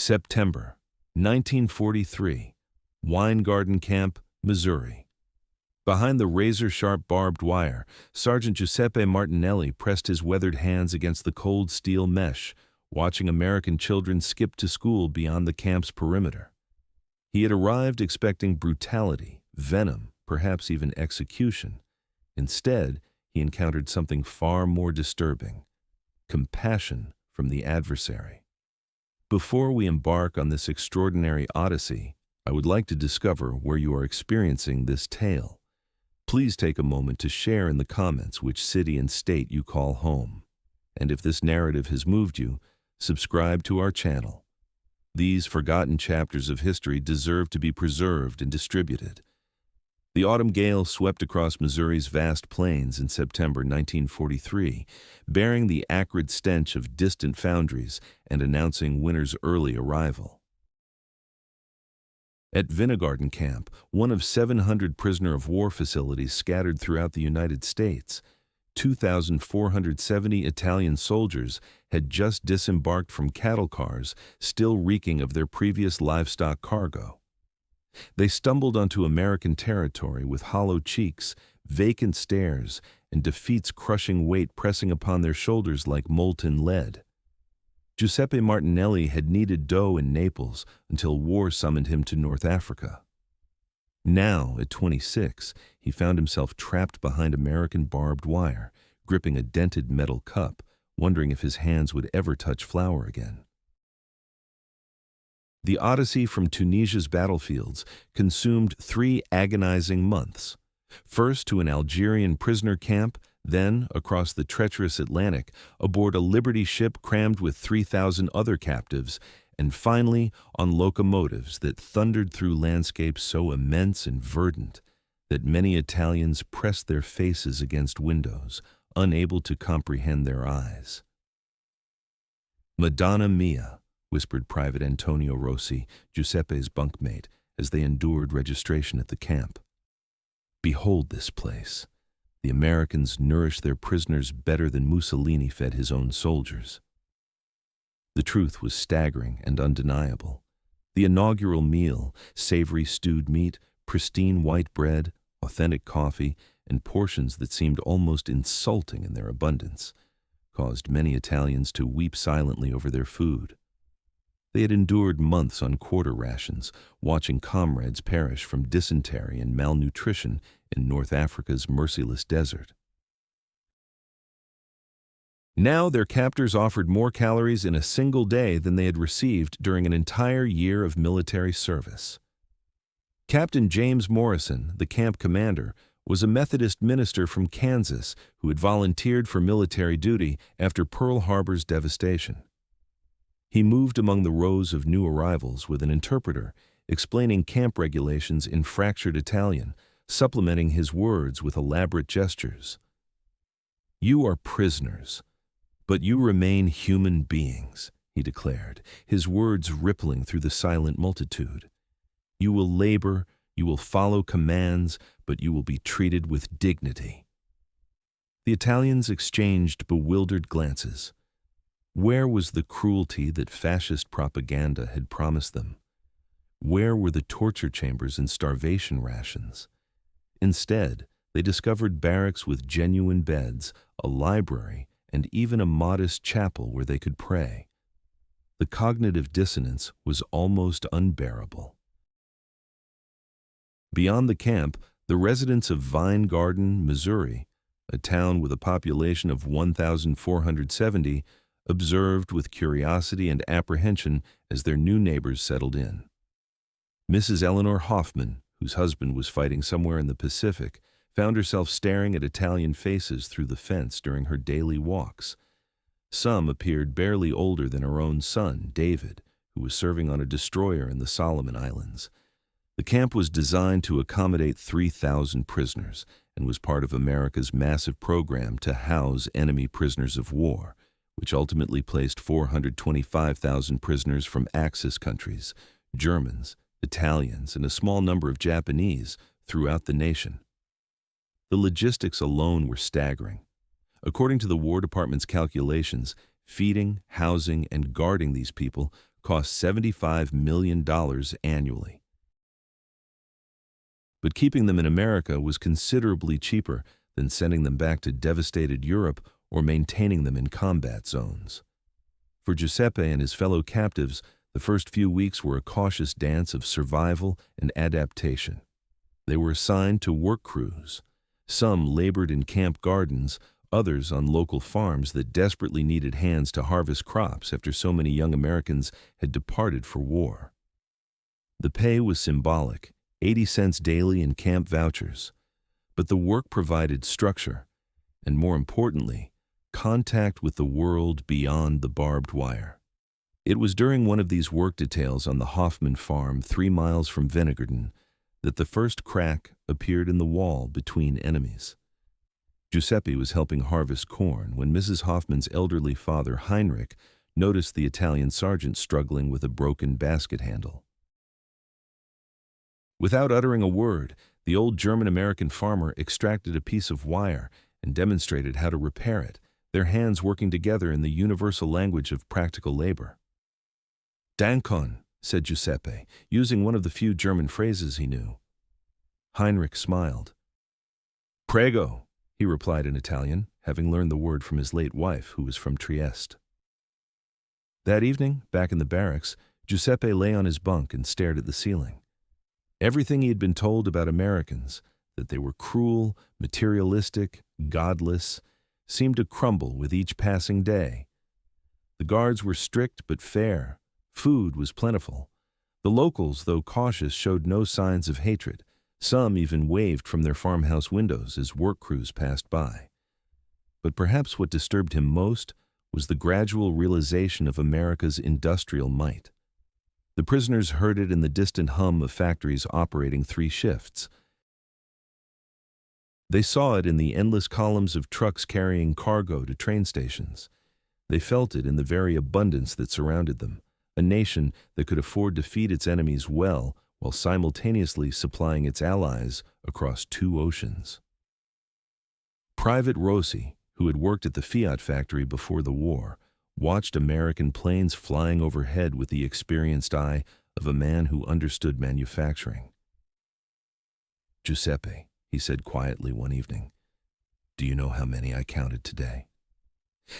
September 1943, Weingarten Camp, Missouri. Behind the razor-sharp barbed wire, Sergeant Giuseppe Martinelli pressed his weathered hands against the cold steel mesh, watching American children skip to school beyond the camp's perimeter. He had arrived expecting brutality, venom, perhaps even execution. Instead, he encountered something far more disturbing: compassion from the adversary. Before we embark on this extraordinary odyssey, I would like to discover where you are experiencing this tale. Please take a moment to share in the comments which city and state you call home. And if this narrative has moved you, subscribe to our channel. These forgotten chapters of history deserve to be preserved and distributed. The autumn gale swept across Missouri's vast plains in September 1943, bearing the acrid stench of distant foundries and announcing winter's early arrival. At Weingarten Camp, one of 700 prisoner-of-war facilities scattered throughout the United States, 2,470 Italian soldiers had just disembarked from cattle cars, still reeking of their previous livestock cargo. They stumbled onto American territory with hollow cheeks, vacant stares, and defeat's crushing weight pressing upon their shoulders like molten lead. Giuseppe Martinelli had kneaded dough in Naples until war summoned him to North Africa. Now, at 26, he found himself trapped behind American barbed wire, gripping a dented metal cup, wondering if his hands would ever touch flour again. The odyssey from Tunisia's battlefields consumed 3 agonizing months. First to an Algerian prisoner camp, then across the treacherous Atlantic aboard a Liberty ship crammed with 3,000 other captives, and finally on locomotives that thundered through landscapes so immense and verdant that many Italians pressed their faces against windows, unable to comprehend their eyes. "Madonna mia," whispered Private Antonio Rossi, Giuseppe's bunkmate, as they endured registration at the camp. "Behold this place. The Americans nourished their prisoners better than Mussolini fed his own soldiers." The truth was staggering and undeniable. The inaugural meal, savory stewed meat, pristine white bread, authentic coffee, and portions that seemed almost insulting in their abundance, caused many Italians to weep silently over their food. They had endured months on quarter rations, watching comrades perish from dysentery and malnutrition in North Africa's merciless desert. Now their captors offered more calories in a single day than they had received during an entire year of military service. Captain James Morrison, the camp commander, was a Methodist minister from Kansas who had volunteered for military duty after Pearl Harbor's devastation. He moved among the rows of new arrivals with an interpreter, explaining camp regulations in fractured Italian, supplementing his words with elaborate gestures. "You are prisoners, but you remain human beings," he declared, his words rippling through the silent multitude. "You will labor, you will follow commands, but you will be treated with dignity." The Italians exchanged bewildered glances. Where was the cruelty that fascist propaganda had promised them? Where were the torture chambers and starvation rations? Instead, they discovered barracks with genuine beds, a library, and even a modest chapel where they could pray. The cognitive dissonance was almost unbearable. Beyond the camp, the residents of Weingarten, Missouri, a town with a population of 1,470, observed with curiosity and apprehension as their new neighbors settled in. Mrs. Eleanor Hoffman, whose husband was fighting somewhere in the Pacific, found herself staring at Italian faces through the fence during her daily walks. Some appeared barely older than her own son, David, who was serving on a destroyer in the Solomon Islands. The camp was designed to accommodate 3,000 prisoners and was part of America's massive program to house enemy prisoners of war, which ultimately placed 425,000 prisoners from Axis countries, Germans, Italians, and a small number of Japanese throughout the nation. The logistics alone were staggering. According to the War Department's calculations, feeding, housing, and guarding these people cost $75 million annually. But keeping them in America was considerably cheaper than sending them back to devastated Europe or maintaining them in combat zones. For Giuseppe and his fellow captives, the first few weeks were a cautious dance of survival and adaptation. They were assigned to work crews. Some labored in camp gardens, others on local farms that desperately needed hands to harvest crops after so many young Americans had departed for war. The pay was symbolic, 80 cents daily in camp vouchers, but the work provided structure, and more importantly, contact with the world beyond the barbed wire. It was during one of these work details on the Hoffman farm 3 miles from Venegarden that the first crack appeared in the wall between enemies. Giuseppe was helping harvest corn when Mrs. Hoffman's elderly father, Heinrich, noticed the Italian sergeant struggling with a broken basket handle. Without uttering a word, the old German-American farmer extracted a piece of wire and demonstrated how to repair it, their hands working together in the universal language of practical labor. "Dankon," said Giuseppe, using one of the few German phrases he knew. Heinrich smiled. "Prego," he replied in Italian, having learned the word from his late wife, who was from Trieste. That evening, back in the barracks, Giuseppe lay on his bunk and stared at the ceiling. Everything he had been told about Americans, that they were cruel, materialistic, godless, seemed to crumble with each passing day. The guards were strict but fair. Food was plentiful. The locals, though cautious, showed no signs of hatred. Some even waved from their farmhouse windows as work crews passed by. But perhaps what disturbed him most was the gradual realization of America's industrial might. The prisoners heard it in the distant hum of factories operating 3 shifts. They saw it in the endless columns of trucks carrying cargo to train stations. They felt it in the very abundance that surrounded them, a nation that could afford to feed its enemies well while simultaneously supplying its allies across 2 oceans. Private Rossi, who had worked at the Fiat factory before the war, watched American planes flying overhead with the experienced eye of a man who understood manufacturing. "Giuseppe," he said quietly one evening, "do you know how many I counted today?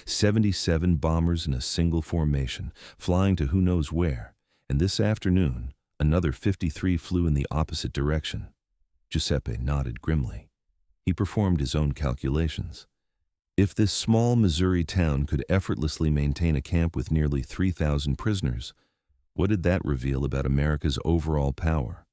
77 bombers in a single formation, flying to who knows where, and this afternoon, another 53 flew in the opposite direction." Giuseppe nodded grimly. He performed his own calculations. If this small Missouri town could effortlessly maintain a camp with nearly 3,000 prisoners, what did that reveal about America's overall power?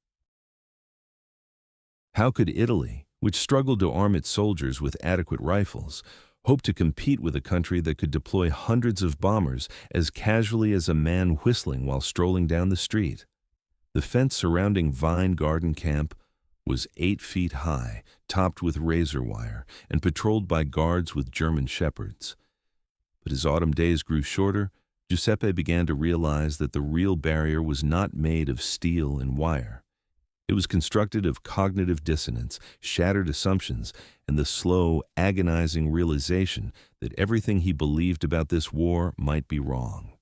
How could Italy, which struggled to arm its soldiers with adequate rifles, hope to compete with a country that could deploy hundreds of bombers as casually as a man whistling while strolling down the street? The fence surrounding Vine Garden Camp was 8 feet high, topped with razor wire, and patrolled by guards with German shepherds. But as autumn days grew shorter, Giuseppe began to realize that the real barrier was not made of steel and wire. It was constructed of cognitive dissonance, shattered assumptions, and the slow, agonizing realization that everything he believed about this war might be wrong.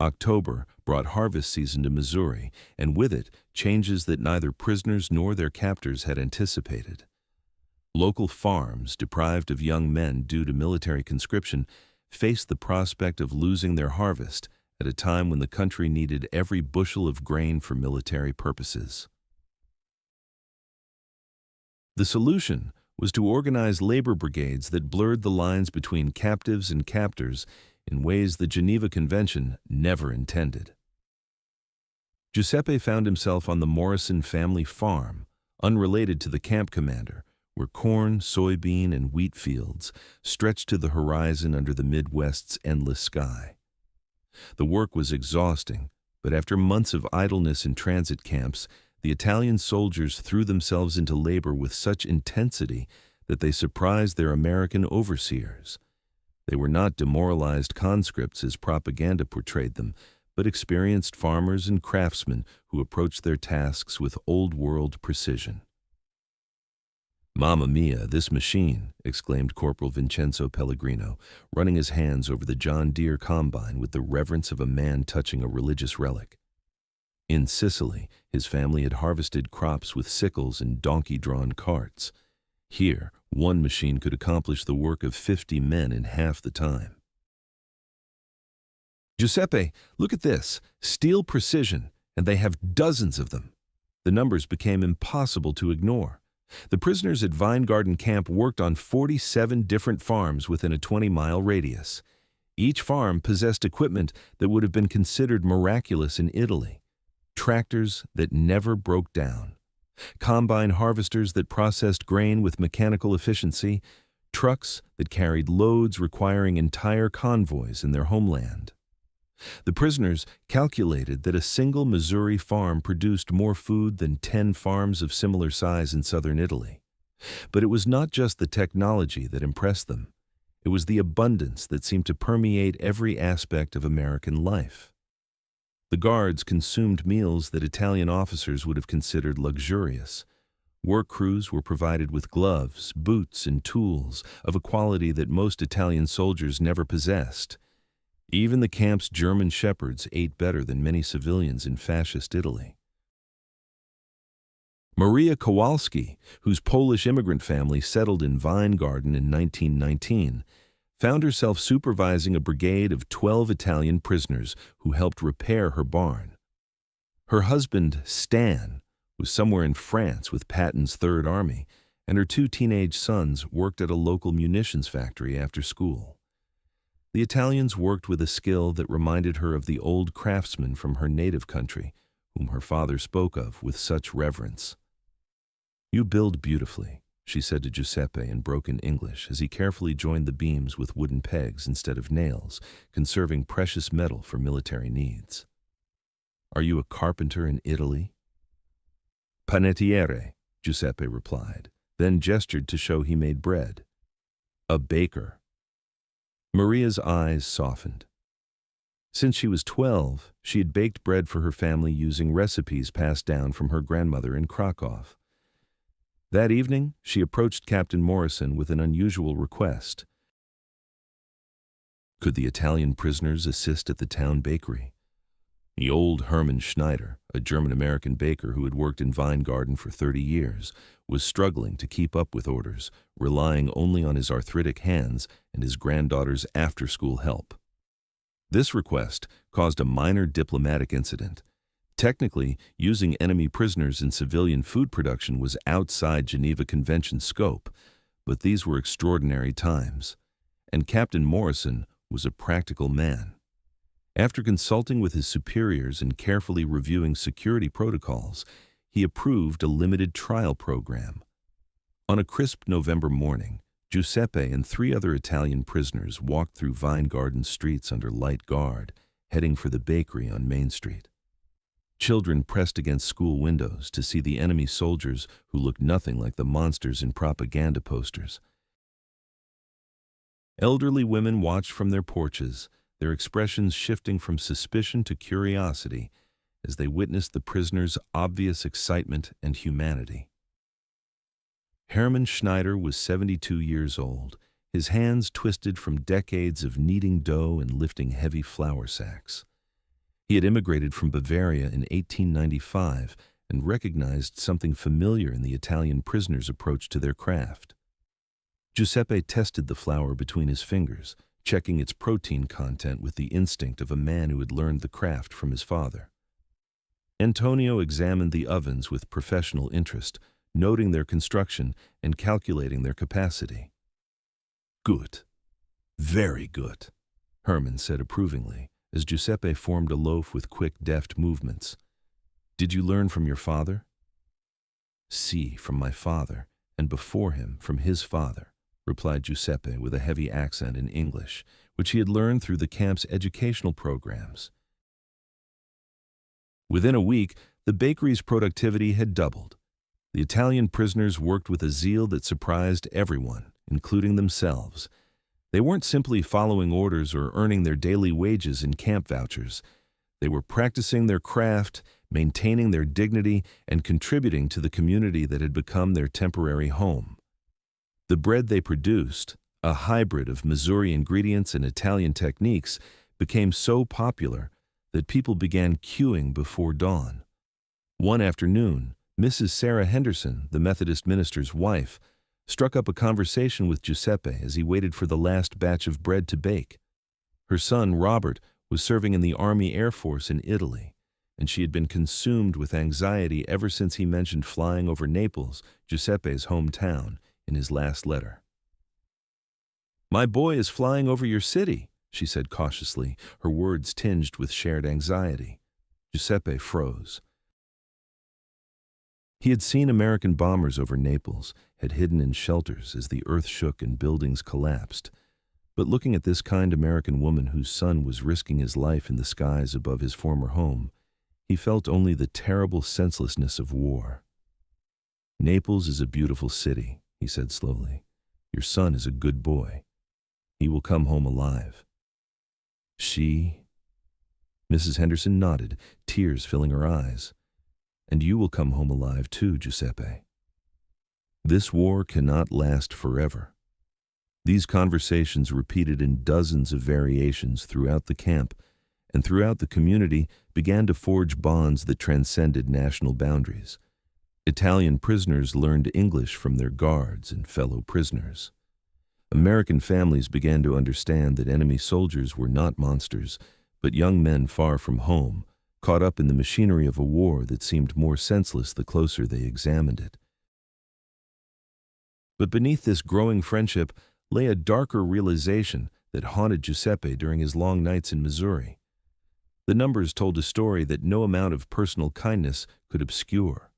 October brought harvest season to Missouri, and with it, changes that neither prisoners nor their captors had anticipated. Local farms, deprived of young men due to military conscription, faced the prospect of losing their harvest at a time when the country needed every bushel of grain for military purposes. The solution was to organize labor brigades that blurred the lines between captives and captors in ways the Geneva Convention never intended. Giuseppe found himself on the Morrison family farm, unrelated to the camp commander, where corn, soybean, and wheat fields stretched to the horizon under the Midwest's endless sky. The work was exhausting, but after months of idleness in transit camps, the Italian soldiers threw themselves into labor with such intensity that they surprised their American overseers. They were not demoralized conscripts as propaganda portrayed them, but experienced farmers and craftsmen who approached their tasks with old-world precision. "Mamma mia, this machine!" exclaimed Corporal Vincenzo Pellegrino, running his hands over the John Deere combine with the reverence of a man touching a religious relic. In Sicily, his family had harvested crops with sickles and donkey-drawn carts. Here, one machine could accomplish the work of 50 men in half the time. "Giuseppe, look at this. Steel precision, and they have dozens of them." The numbers became impossible to ignore. The prisoners at Weingarten Camp worked on 47 different farms within a 20-mile radius. Each farm possessed equipment that would have been considered miraculous in Italy. Tractors that never broke down, combine harvesters that processed grain with mechanical efficiency, trucks that carried loads requiring entire convoys in their homeland. The prisoners calculated that a single Missouri farm produced more food than 10 farms of similar size in southern Italy. But it was not just the technology that impressed them. It was the abundance that seemed to permeate every aspect of American life. The guards consumed meals that Italian officers would have considered luxurious. Work crews were provided with gloves, boots, and tools of a quality that most Italian soldiers never possessed. Even the camp's German shepherds ate better than many civilians in fascist Italy. Maria Kowalski, whose Polish immigrant family settled in Weingarten in 1919, found herself supervising a brigade of 12 Italian prisoners who helped repair her barn. Her husband, Stan, was somewhere in France with Patton's Third Army, and her 2 teenage sons worked at a local munitions factory after school. The Italians worked with a skill that reminded her of the old craftsmen from her native country, whom her father spoke of with such reverence. "You build beautifully," she said to Giuseppe in broken English as he carefully joined the beams with wooden pegs instead of nails, conserving precious metal for military needs. "Are you a carpenter in Italy?" "Panettiere," Giuseppe replied, then gestured to show he made bread. "A baker." Maria's eyes softened. Since she was 12, she had baked bread for her family using recipes passed down from her grandmother in Krakow. That evening, she approached Captain Morrison with an unusual request. Could the Italian prisoners assist at the town bakery? The old Hermann Schneider, a German-American baker who had worked in Weingarten for 30 years, was struggling to keep up with orders, relying only on his arthritic hands and his granddaughter's after-school help. This request caused a minor diplomatic incident. Technically, using enemy prisoners in civilian food production was outside Geneva Convention scope, but these were extraordinary times, and Captain Morrison was a practical man. After consulting with his superiors and carefully reviewing security protocols, he approved a limited trial program. On a crisp November morning, Giuseppe and 3 other Italian prisoners walked through Weingarten streets under light guard, heading for the bakery on Main Street. Children pressed against school windows to see the enemy soldiers who looked nothing like the monsters in propaganda posters. Elderly women watched from their porches, their expressions shifting from suspicion to curiosity as they witnessed the prisoners' obvious excitement and humanity. Hermann Schneider was 72 years old, his hands twisted from decades of kneading dough and lifting heavy flour sacks. He had immigrated from Bavaria in 1895 and recognized something familiar in the Italian prisoners' approach to their craft. Giuseppe tested the flour between his fingers, checking its protein content with the instinct of a man who had learned the craft from his father. Antonio examined the ovens with professional interest, noting their construction and calculating their capacity. "Good. Very good," Herman said approvingly, as Giuseppe formed a loaf with quick, deft movements. "Did you learn from your father?" "Si, from my father, and before him, from his father," replied Giuseppe with a heavy accent in English, which he had learned through the camp's educational programs. Within a week, the bakery's productivity had doubled. The Italian prisoners worked with a zeal that surprised everyone, including themselves. They weren't simply following orders or earning their daily wages in camp vouchers. They were practicing their craft, maintaining their dignity, and contributing to the community that had become their temporary home. The bread they produced, a hybrid of Missouri ingredients and Italian techniques, became so popular that people began queuing before dawn. One afternoon, Mrs. Sarah Henderson, the Methodist minister's wife, struck up a conversation with Giuseppe as he waited for the last batch of bread to bake. Her son, Robert, was serving in the Army Air Force in Italy, and she had been consumed with anxiety ever since he mentioned flying over Naples, Giuseppe's hometown, in his last letter. "My boy is flying over your city," she said cautiously, her words tinged with shared anxiety. Giuseppe froze. He had seen American bombers over Naples, had hidden in shelters as the earth shook and buildings collapsed. But looking at this kind American woman whose son was risking his life in the skies above his former home, he felt only the terrible senselessness of war. "Naples is a beautiful city," he said slowly. "Your son is a good boy. He will come home alive." Mrs. Henderson nodded, tears filling her eyes. "And you will come home alive too, Giuseppe. This war cannot last forever." These conversations, repeated in dozens of variations throughout the camp and throughout the community, began to forge bonds that transcended national boundaries. Italian prisoners learned English from their guards and fellow prisoners. American families began to understand that enemy soldiers were not monsters, but young men far from home, caught up in the machinery of a war that seemed more senseless the closer they examined it. But beneath this growing friendship lay a darker realization that haunted Giuseppe during his long nights in Missouri. The numbers told a story that no amount of personal kindness could obscure.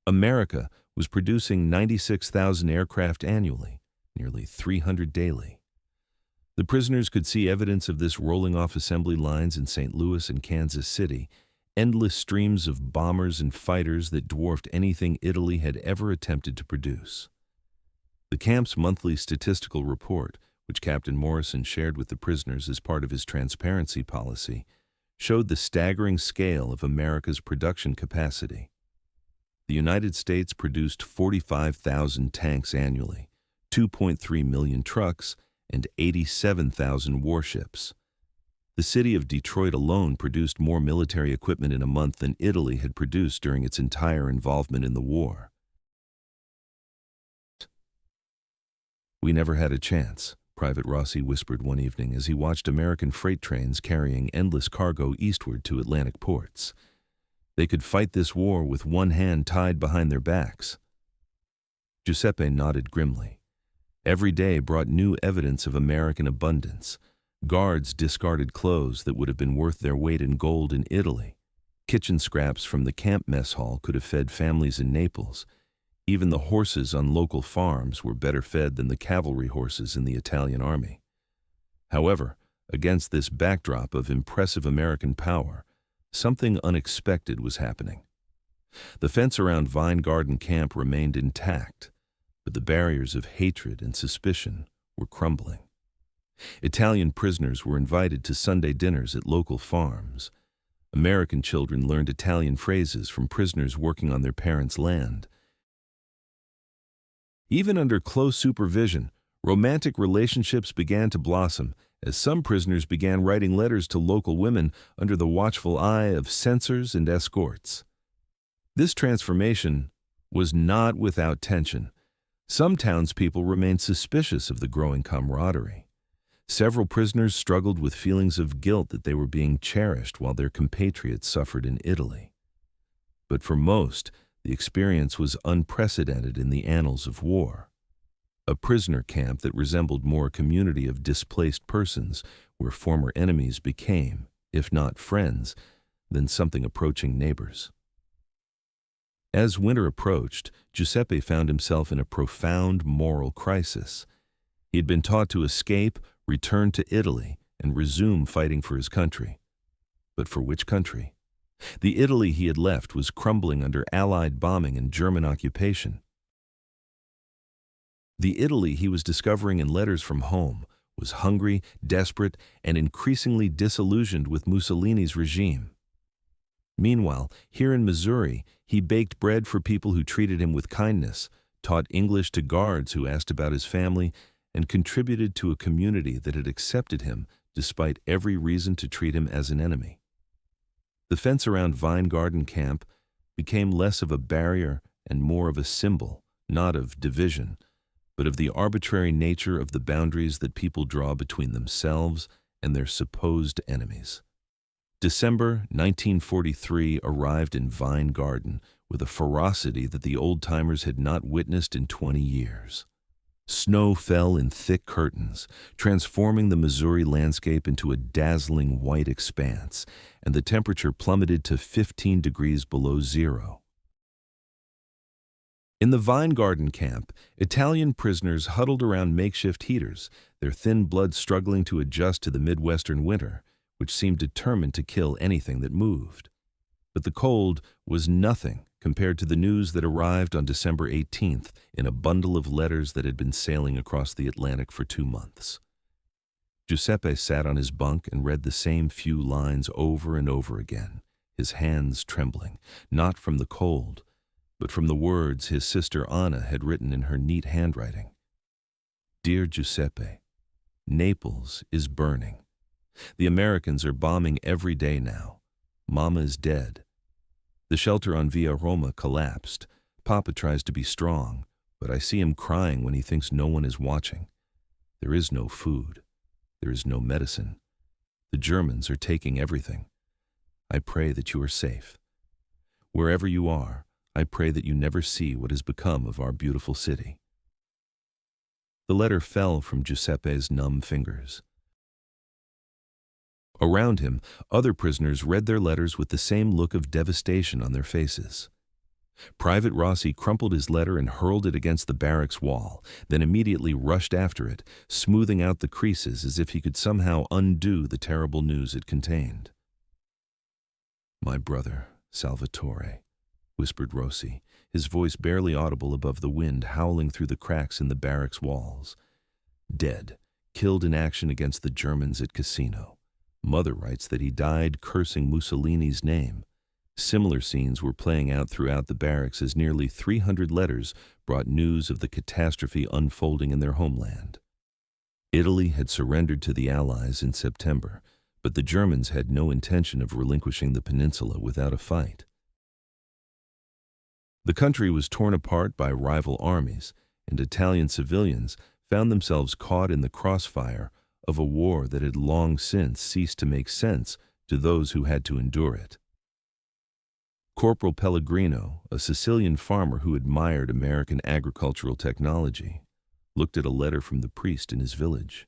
America was producing 96,000 aircraft annually, nearly 300 daily. The prisoners could see evidence of this rolling off assembly lines in St. Louis and Kansas City, endless streams of bombers and fighters that dwarfed anything Italy had ever attempted to produce. The camp's monthly statistical report, which Captain Morrison shared with the prisoners as part of his transparency policy, showed the staggering scale of America's production capacity. The United States produced 45,000 tanks annually, 2.3 million trucks, and 87,000 warships. The city of Detroit alone produced more military equipment in a month than Italy had produced during its entire involvement in the war. "We never had a chance," Private Rossi whispered one evening as he watched American freight trains carrying endless cargo eastward to Atlantic ports. They could fight this war with one hand tied behind their backs. Giuseppe nodded grimly. Every day brought new evidence of American abundance. Guards discarded clothes that would have been worth their weight in gold in Italy. Kitchen scraps from the camp mess hall could have fed families in Naples. Even the horses on local farms were better fed than the cavalry horses in the Italian army. However, against this backdrop of impressive American power, something unexpected was happening. The fence around Vine Garden Camp remained intact, but the barriers of hatred and suspicion were crumbling. Italian prisoners were invited to Sunday dinners at local farms. American children learned Italian phrases from prisoners working on their parents' land. Even under close supervision, romantic relationships began to blossom as some prisoners began writing letters to local women under the watchful eye of censors and escorts. This transformation was not without tension. Some townspeople remained suspicious of the growing camaraderie. Several prisoners struggled with feelings of guilt that they were being cherished while their compatriots suffered in Italy. But for most, the experience was unprecedented in the annals of war. A prisoner camp that resembled more a community of displaced persons where former enemies became, if not friends, then something approaching neighbors. As winter approached, Giuseppe found himself in a profound moral crisis. He had been taught to escape, return to Italy, and resume fighting for his country. But for which country? The Italy he had left was crumbling under Allied bombing and German occupation. The Italy he was discovering in letters from home was hungry, desperate, and increasingly disillusioned with Mussolini's regime. Meanwhile, here in Missouri, he baked bread for people who treated him with kindness, taught English to guards who asked about his family, and contributed to a community that had accepted him despite every reason to treat him as an enemy. The fence around Vine Garden Camp became less of a barrier and more of a symbol, not of division, but of the arbitrary nature of the boundaries that people draw between themselves and their supposed enemies. December 1943 arrived in Vine Garden with a ferocity that the old-timers had not witnessed in 20 years. Snow fell in thick curtains, transforming the Missouri landscape into a dazzling white expanse, and the temperature plummeted to 15 degrees below zero. In the Vine Garden Camp, Italian prisoners huddled around makeshift heaters, their thin blood struggling to adjust to the Midwestern winter, which seemed determined to kill anything that moved. But the cold was nothing compared to the news that arrived on December 18th in a bundle of letters that had been sailing across the Atlantic for 2 months. Giuseppe sat on his bunk and read the same few lines over and over again, his hands trembling, not from the cold, but from the words his sister Anna had written in her neat handwriting. Dear Giuseppe, Naples is burning. The Americans are bombing every day now. Mama is dead. The shelter on Via Roma collapsed. Papa tries to be strong, but I see him crying when he thinks no one is watching. There is no food. There is no medicine. The Germans are taking everything. I pray that you are safe. Wherever you are, I pray that you never see what has become of our beautiful city. The letter fell from Giuseppe's numb fingers. Around him, other prisoners read their letters with the same look of devastation on their faces. Private Rossi crumpled his letter and hurled it against the barracks wall, then immediately rushed after it, smoothing out the creases as if he could somehow undo the terrible news it contained. My brother, Salvatore, whispered Rossi, his voice barely audible above the wind howling through the cracks in the barracks walls. Dead, killed in action against the Germans at Cassino. Mother writes that he died cursing Mussolini's name. Similar scenes were playing out throughout the barracks as nearly 300 letters brought news of the catastrophe unfolding in their homeland. Italy had surrendered to the Allies in September, but the Germans had no intention of relinquishing the peninsula without a fight. The country was torn apart by rival armies, and Italian civilians found themselves caught in the crossfire of a war that had long since ceased to make sense to those who had to endure it. Corporal Pellegrino, a Sicilian farmer who admired American agricultural technology, looked at a letter from the priest in his village.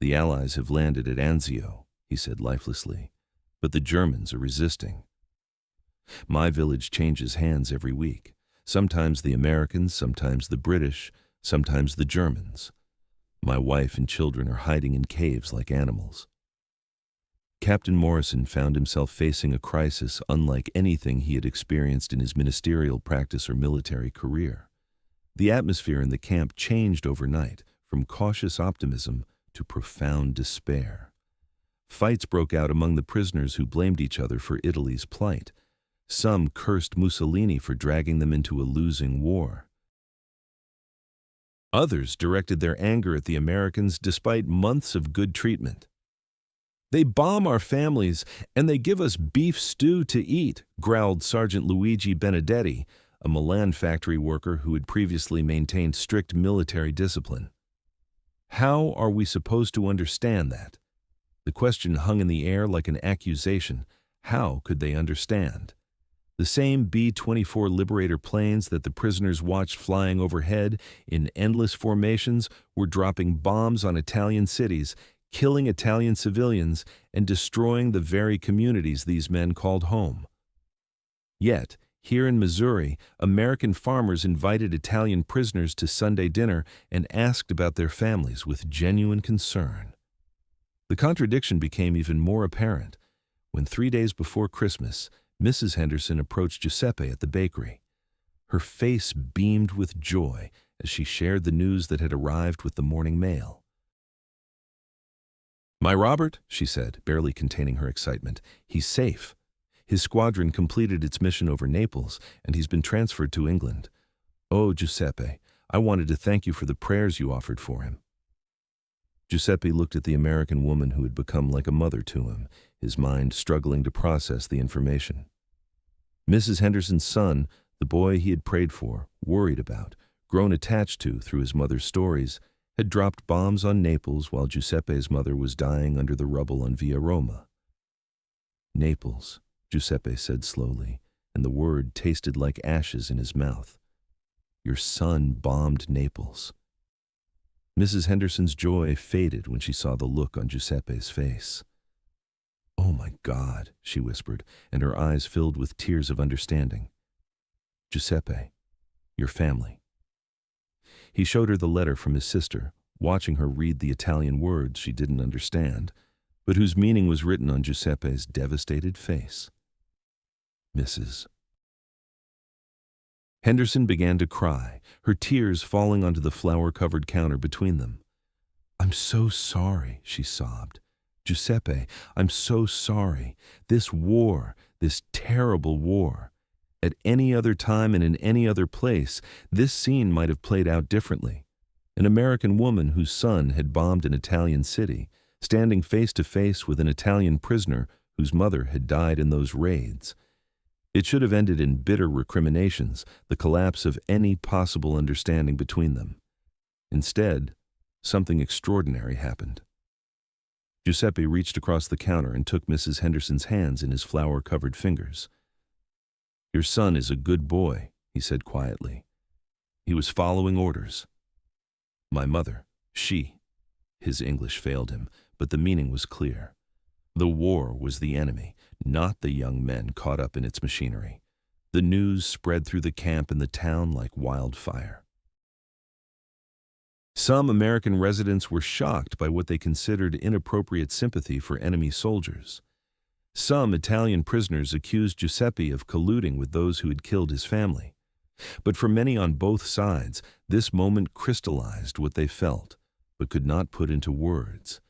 The Allies have landed at Anzio, he said lifelessly, but the Germans are resisting. My village changes hands every week, sometimes the Americans, sometimes the British, sometimes the Germans. My wife and children are hiding in caves like animals. Captain Morrison found himself facing a crisis unlike anything he had experienced in his ministerial practice or military career. The atmosphere in the camp changed overnight, from cautious optimism to profound despair. Fights broke out among the prisoners who blamed each other for Italy's plight. Some cursed Mussolini for dragging them into a losing war. Others directed their anger at the Americans despite months of good treatment. They bomb our families, and they give us beef stew to eat, growled Sergeant Luigi Benedetti, a Milan factory worker who had previously maintained strict military discipline. How are we supposed to understand that? The question hung in the air like an accusation. How could they understand? The same B-24 Liberator planes that the prisoners watched flying overhead in endless formations were dropping bombs on Italian cities, killing Italian civilians, and destroying the very communities these men called home. Yet, here in Missouri, American farmers invited Italian prisoners to Sunday dinner and asked about their families with genuine concern. The contradiction became even more apparent when 3 days before Christmas, Mrs. Henderson approached Giuseppe at the bakery. Her face beamed with joy as she shared the news that had arrived with the morning mail. My Robert, she said, barely containing her excitement, he's safe. His squadron completed its mission over Naples, and he's been transferred to England. "Oh, Giuseppe, I wanted to thank you for the prayers you offered for him." Giuseppe looked at the American woman who had become like a mother to him, his mind struggling to process the information. Mrs. Henderson's son, the boy he had prayed for, worried about, grown attached to through his mother's stories, had dropped bombs on Naples while Giuseppe's mother was dying under the rubble on Via Roma. "Naples," Giuseppe said slowly, and the word tasted like ashes in his mouth. "Your son bombed Naples." Mrs. Henderson's joy faded when she saw the look on Giuseppe's face. "Oh my God," she whispered, and her eyes filled with tears of understanding. "Giuseppe, your family." He showed her the letter from his sister, watching her read the Italian words she didn't understand, but whose meaning was written on Giuseppe's devastated face. Mrs. Henderson began to cry, her tears falling onto the flower-covered counter between them. "I'm so sorry," she sobbed. "Giuseppe, I'm so sorry. This war, this terrible war. At any other time and in any other place, this scene might have played out differently. An American woman whose son had bombed an Italian city, standing face to face with an Italian prisoner whose mother had died in those raids. It should have ended in bitter recriminations, the collapse of any possible understanding between them. Instead, something extraordinary happened." Giuseppe reached across the counter and took Mrs. Henderson's hands in his flower-covered fingers. "Your son is a good boy," he said quietly. "He was following orders. My mother, his English failed him, but the meaning was clear. The war was the enemy, not the young men caught up in its machinery. The news spread through the camp and the town like wildfire. Some American residents were shocked by what they considered inappropriate sympathy for enemy soldiers. Some Italian prisoners accused Giuseppe of colluding with those who had killed his family. But for many on both sides, this moment crystallized what they felt, but could not put into words: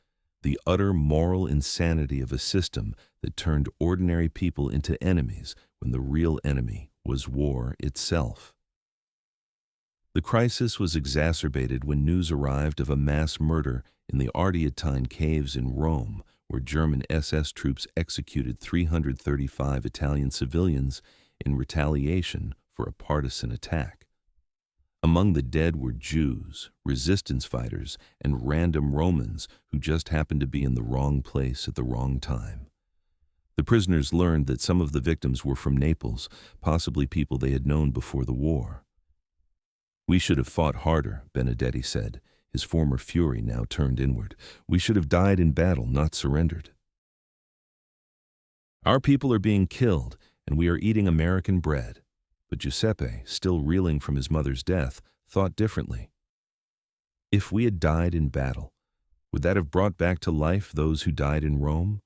the utter moral insanity of a system that turned ordinary people into enemies when the real enemy was war itself. The crisis was exacerbated when news arrived of a mass murder in the Ardeatine caves in Rome, where German SS troops executed 335 Italian civilians in retaliation for a partisan attack. Among the dead were Jews, resistance fighters, and random Romans who just happened to be in the wrong place at the wrong time. The prisoners learned that some of the victims were from Naples, possibly people they had known before the war. "We should have fought harder," Benedetti said, his former fury now turned inward. "We should have died in battle, not surrendered. Our people are being killed, and we are eating American bread." But Giuseppe, still reeling from his mother's death, thought differently. If we had died in battle, would that have brought back to life those who died in Rome?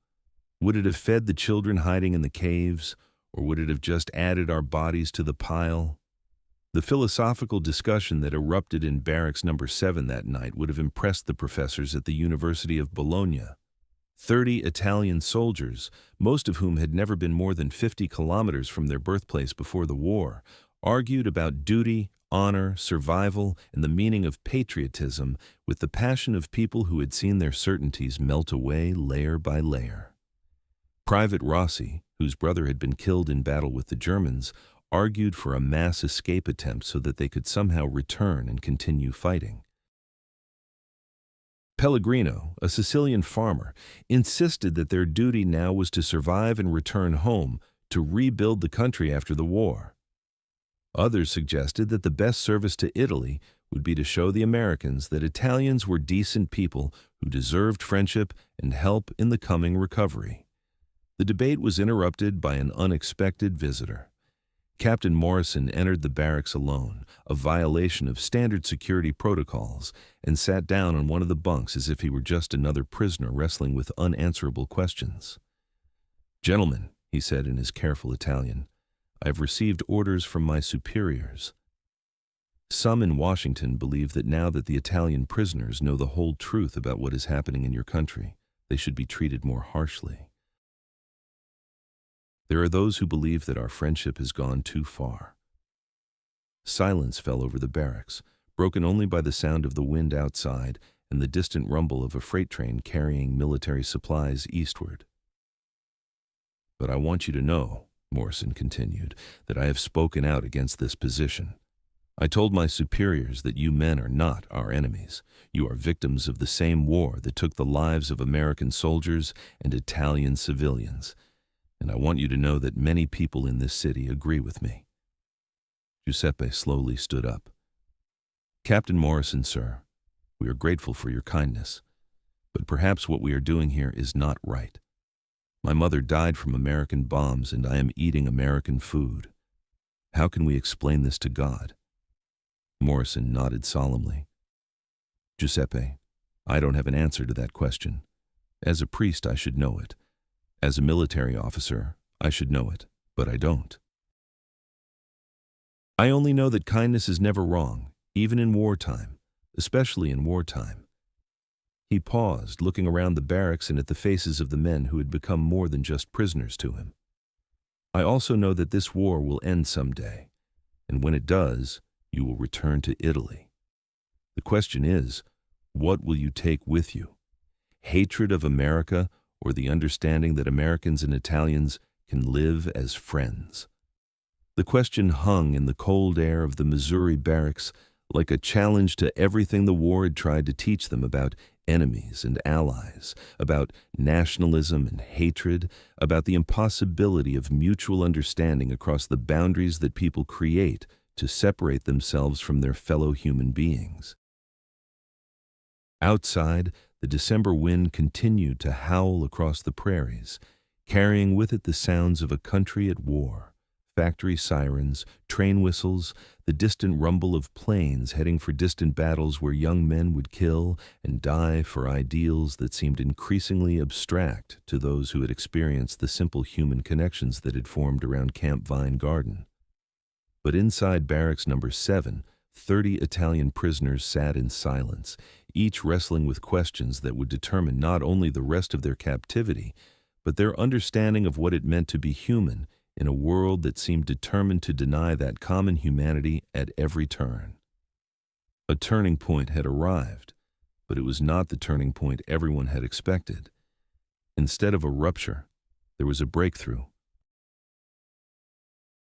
Would it have fed the children hiding in the caves, or would it have just added our bodies to the pile? The philosophical discussion that erupted in Barracks No. 7 that night would have impressed the professors at the University of Bologna. 30 Italian soldiers, most of whom had never been more than 50 kilometers from their birthplace before the war, argued about duty, honor, survival, and the meaning of patriotism with the passion of people who had seen their certainties melt away layer by layer. Private Rossi, whose brother had been killed in battle with the Germans, argued for a mass escape attempt so that they could somehow return and continue fighting. Pellegrino, a Sicilian farmer, insisted that their duty now was to survive and return home, to rebuild the country after the war. Others suggested that the best service to Italy would be to show the Americans that Italians were decent people who deserved friendship and help in the coming recovery. The debate was interrupted by an unexpected visitor. Captain Morrison entered the barracks alone, a violation of standard security protocols, and sat down on one of the bunks as if he were just another prisoner wrestling with unanswerable questions. "Gentlemen," he said in his careful Italian, "I have received orders from my superiors. Some in Washington believe that now that the Italian prisoners know the whole truth about what is happening in your country, they should be treated more harshly. There are those who believe that our friendship has gone too far. Silence fell over the barracks, broken only by the sound of the wind outside and the distant rumble of a freight train carrying military supplies eastward. "But I want you to know," Morrison continued, "that I have spoken out against this position. I told my superiors that you men are not our enemies. You are victims of the same war that took the lives of American soldiers and Italian civilians. And I want you to know that many people in this city agree with me." Giuseppe slowly stood up. "Captain Morrison, sir, we are grateful for your kindness, but perhaps what we are doing here is not right. My mother died from American bombs and I am eating American food. How can we explain this to God?" Morrison nodded solemnly. "Giuseppe, I don't have an answer to that question. As a priest, I should know it. As a military officer, I should know it, but I don't. I only know that kindness is never wrong, even in wartime, especially in wartime." He paused, looking around the barracks and at the faces of the men who had become more than just prisoners to him. "I also know that this war will end someday, and when it does, you will return to Italy. The question is, what will you take with you? Hatred of America or the understanding that Americans and Italians can live as friends?" The question hung in the cold air of the Missouri barracks like a challenge to everything the war had tried to teach them about enemies and allies, about nationalism and hatred, about the impossibility of mutual understanding across the boundaries that people create to separate themselves from their fellow human beings. Outside, the December wind continued to howl across the prairies, carrying with it the sounds of a country at war. Factory sirens, train whistles, the distant rumble of planes heading for distant battles where young men would kill and die for ideals that seemed increasingly abstract to those who had experienced the simple human connections that had formed around Camp Vine Garden. But inside Barracks Number 7, 30 Italian prisoners sat in silence, each wrestling with questions that would determine not only the rest of their captivity, but their understanding of what it meant to be human in a world that seemed determined to deny that common humanity at every turn. A turning point had arrived, but it was not the turning point everyone had expected. Instead of a rupture, there was a breakthrough.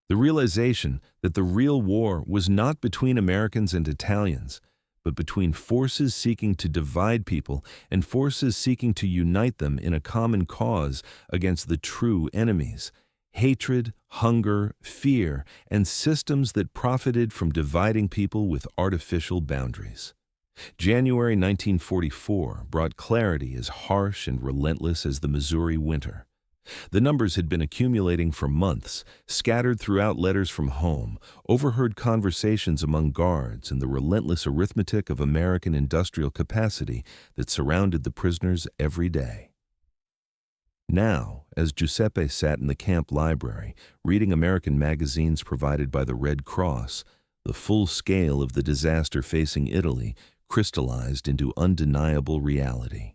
The realization that the real war was not between Americans and Italians, but between forces seeking to divide people and forces seeking to unite them in a common cause against the true enemies: hatred, hunger, fear, and systems that profited from dividing people with artificial boundaries. January 1944 brought clarity as harsh and relentless as the Missouri winter. The numbers had been accumulating for months, scattered throughout letters from home, overheard conversations among guards, and the relentless arithmetic of American industrial capacity that surrounded the prisoners every day. Now, as Giuseppe sat in the camp library, reading American magazines provided by the Red Cross, the full scale of the disaster facing Italy crystallized into undeniable reality.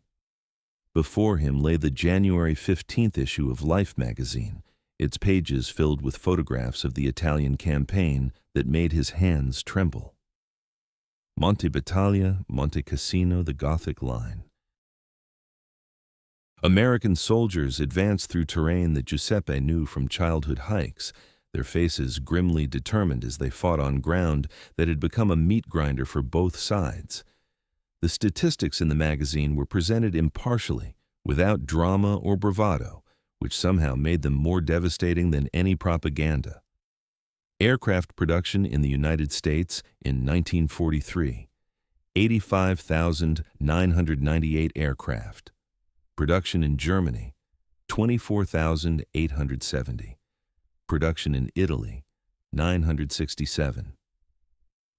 Before him lay the January 15th issue of Life magazine, its pages filled with photographs of the Italian campaign that made his hands tremble. Monte Battaglia, Monte Cassino, the Gothic line. American soldiers advanced through terrain that Giuseppe knew from childhood hikes, their faces grimly determined as they fought on ground that had become a meat grinder for both sides. The statistics in the magazine were presented impartially, without drama or bravado, which somehow made them more devastating than any propaganda. Aircraft production in the United States in 1943, 85,998 aircraft. Production in Germany, 24,870. Production in Italy, 967.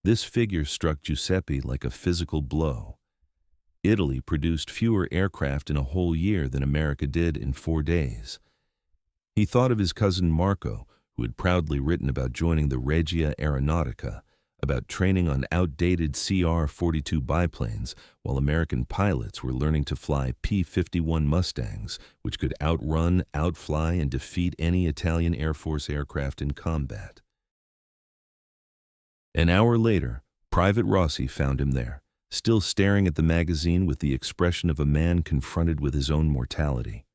This figure struck Giuseppe like a physical blow. Italy produced fewer aircraft in a whole year than America did in 4 days. He thought of his cousin Marco, who had proudly written about joining the Regia Aeronautica, about training on outdated CR-42 biplanes, while American pilots were learning to fly P-51 Mustangs, which could outrun, outfly, and defeat any Italian Air Force aircraft in combat. An hour later, Private Rossi found him there, still staring at the magazine with the expression of a man confronted with his own mortality.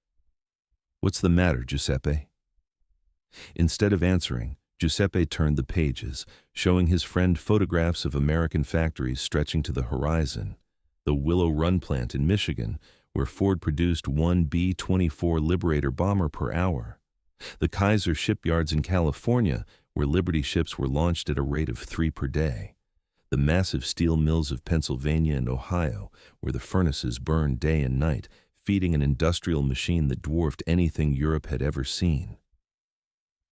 "What's the matter, Giuseppe?" Instead of answering, Giuseppe turned the pages, showing his friend photographs of American factories stretching to the horizon. The Willow Run plant in Michigan, where Ford produced one B-24 Liberator bomber per hour. The Kaiser shipyards in California, where Liberty ships were launched at a rate of 3 per day. The massive steel mills of Pennsylvania and Ohio, where the furnaces burned day and night, feeding an industrial machine that dwarfed anything Europe had ever seen.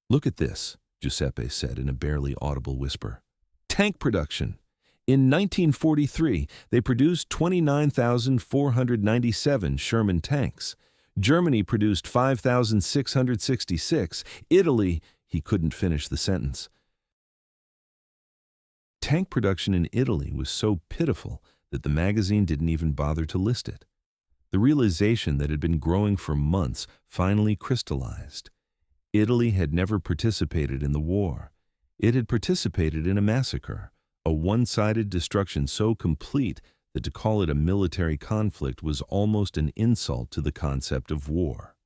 "Look at this," Giuseppe said in a barely audible whisper. "Tank production. In 1943, they produced 29,497 Sherman tanks. Germany produced 5,666. Italy—" He couldn't finish the sentence. Tank production in Italy was so pitiful that the magazine didn't even bother to list it. The realization that had been growing for months finally crystallized. Italy had never participated in the war. It had participated in a massacre, a one-sided destruction so complete that to call it a military conflict was almost an insult to the concept of war.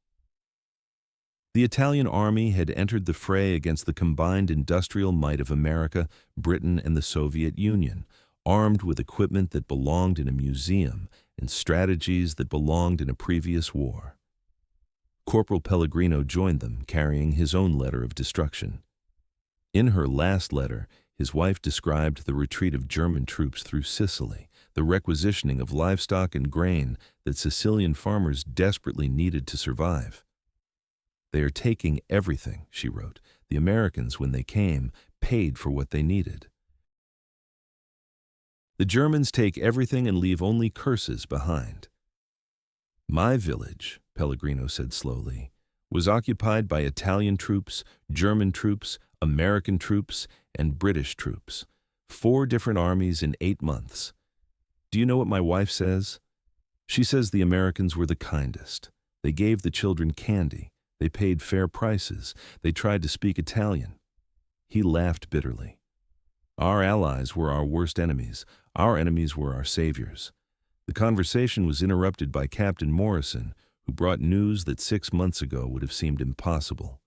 The Italian army had entered the fray against the combined industrial might of America, Britain, and the Soviet Union, armed with equipment that belonged in a museum and strategies that belonged in a previous war. Corporal Pellegrino joined them, carrying his own letter of destruction. In her last letter, his wife described the retreat of German troops through Sicily, the requisitioning of livestock and grain that Sicilian farmers desperately needed to survive. "They are taking everything," she wrote. "The Americans, when they came, paid for what they needed. The Germans take everything and leave only curses behind." "My village," Pellegrino said slowly, "was occupied by Italian troops, German troops, American troops, and British troops. 4 different armies in 8 months. Do you know what my wife says? She says the Americans were the kindest. They gave the children candy. They paid fair prices. They tried to speak Italian." He laughed bitterly. "Our allies were our worst enemies. Our enemies were our saviors." The conversation was interrupted by Captain Morrison, who brought news that 6 months ago would have seemed impossible.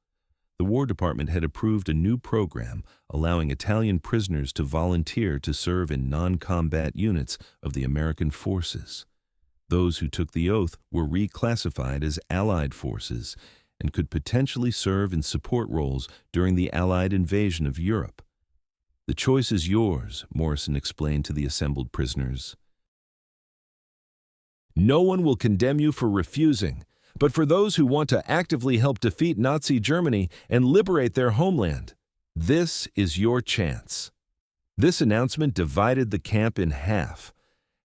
The War Department had approved a new program allowing Italian prisoners to volunteer to serve in non-combat units of the American forces. Those who took the oath were reclassified as Allied forces and could potentially serve in support roles during the Allied invasion of Europe. "The choice is yours," Morrison explained to the assembled prisoners. "No one will condemn you for refusing, but for those who want to actively help defeat Nazi Germany and liberate their homeland, this is your chance." This announcement divided the camp in half.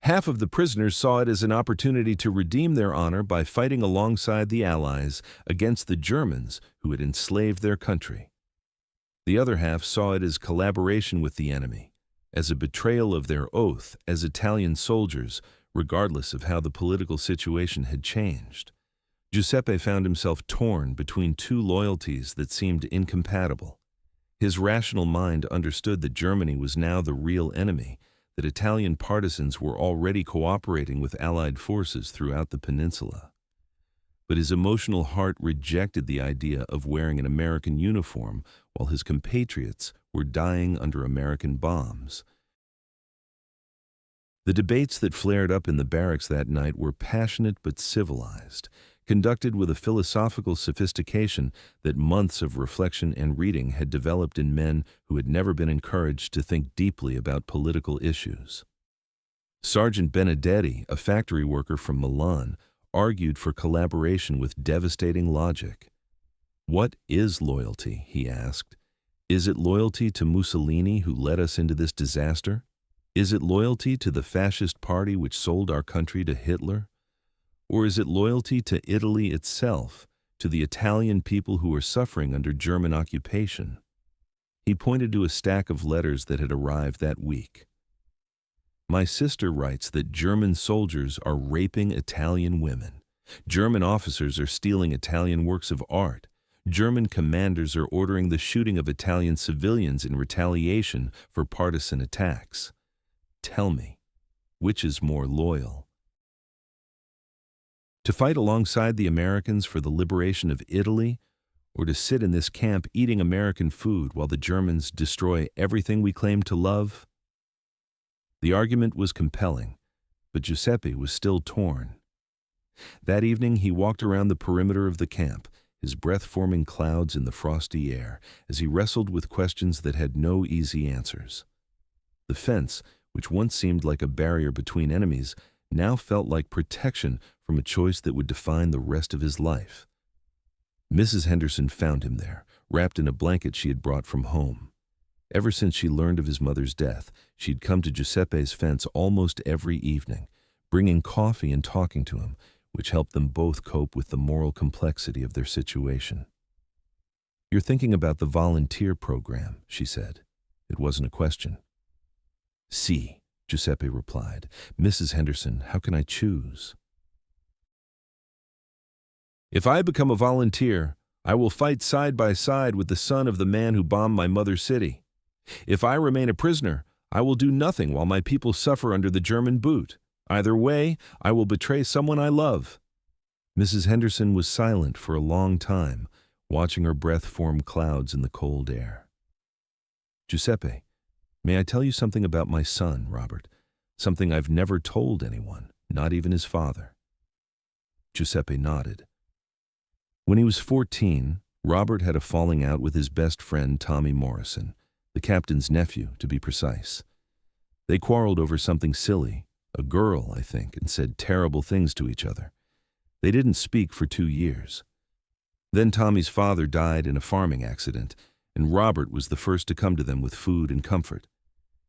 Half of the prisoners saw it as an opportunity to redeem their honor by fighting alongside the Allies against the Germans who had enslaved their country. The other half saw it as collaboration with the enemy, as a betrayal of their oath as Italian soldiers, regardless of how the political situation had changed. Giuseppe found himself torn between 2 loyalties that seemed incompatible. His rational mind understood that Germany was now the real enemy, that Italian partisans were already cooperating with Allied forces throughout the peninsula. But his emotional heart rejected the idea of wearing an American uniform while his compatriots were dying under American bombs. The debates that flared up in the barracks that night were passionate but civilized, conducted with a philosophical sophistication that months of reflection and reading had developed in men who had never been encouraged to think deeply about political issues. Sergeant Benedetti, a factory worker from Milan, argued for collaboration with devastating logic. "What is loyalty?" he asked. "Is it loyalty to Mussolini who led us into this disaster? Is it loyalty to the fascist party which sold our country to Hitler? Or is it loyalty to Italy itself, to the Italian people who are suffering under German occupation?" He pointed to a stack of letters that had arrived that week. "My sister writes that German soldiers are raping Italian women. German officers are stealing Italian works of art. German commanders are ordering the shooting of Italian civilians in retaliation for partisan attacks. Tell me, which is more loyal? To fight alongside the Americans for the liberation of Italy, or to sit in this camp eating American food while the Germans destroy everything we claim to love? The argument was compelling, but Giuseppe was still torn. That evening he walked around the perimeter of the camp, his breath forming clouds in the frosty air, as he wrestled with questions that had no easy answers. The fence, which once seemed like a barrier between enemies, now felt like protection from a choice that would define the rest of his life. Mrs. Henderson found him there, wrapped in a blanket she had brought from home. Ever since she learned of his mother's death, she'd come to Giuseppe's fence almost every evening, bringing coffee and talking to him, which helped them both cope with the moral complexity of their situation. "You're thinking about the volunteer program," she said. It wasn't a question. "Si," Giuseppe replied. "Mrs. Henderson, how can I choose?" "If I become a volunteer, I will fight side by side with the son of the man who bombed my mother's city. If I remain a prisoner, I will do nothing while my people suffer under the German boot. Either way, I will betray someone I love." Mrs. Henderson was silent for a long time, watching her breath form clouds in the cold air. "Giuseppe, may I tell you something about my son, Robert? Something I've never told anyone, not even his father." Giuseppe nodded. When he was 14, Robert had a falling out with his best friend Tommy Morrison, the captain's nephew, to be precise. They quarreled over something silly, a girl, I think, and said terrible things to each other. They didn't speak for 2 years. Then Tommy's father died in a farming accident, and Robert was the first to come to them with food and comfort.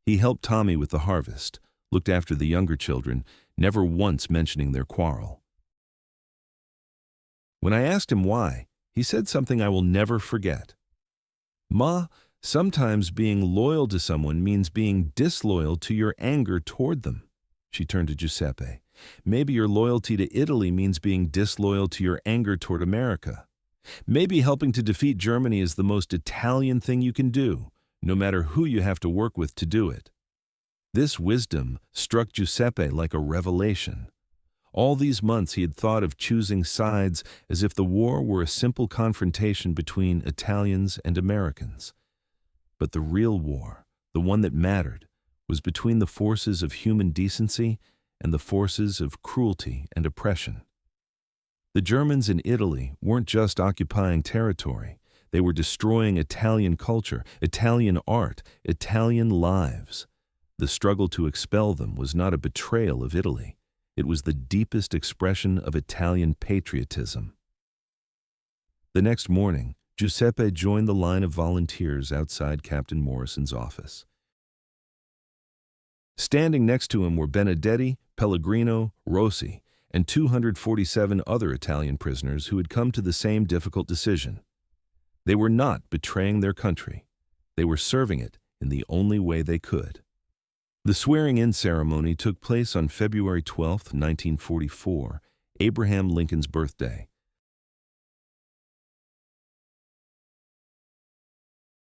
He helped Tommy with the harvest, looked after the younger children, never once mentioning their quarrel. When I asked him why, he said something I will never forget. "Ma, sometimes being loyal to someone means being disloyal to your anger toward them." She turned to Giuseppe. "Maybe your loyalty to Italy means being disloyal to your anger toward America. Maybe helping to defeat Germany is the most Italian thing you can do, no matter who you have to work with to do it." This wisdom struck Giuseppe like a revelation. All these months he had thought of choosing sides as if the war were a simple confrontation between Italians and Americans. But the real war, the one that mattered, was between the forces of human decency and the forces of cruelty and oppression. The Germans in Italy weren't just occupying territory. They were destroying Italian culture, Italian art, Italian lives. The struggle to expel them was not a betrayal of Italy. It was the deepest expression of Italian patriotism. The next morning, Giuseppe joined the line of volunteers outside Captain Morrison's office. Standing next to him were Benedetti, Pellegrino, Rossi, and 247 other Italian prisoners who had come to the same difficult decision. They were not betraying their country. They were serving it in the only way they could. The swearing-in ceremony took place on February 12, 1944, Abraham Lincoln's birthday.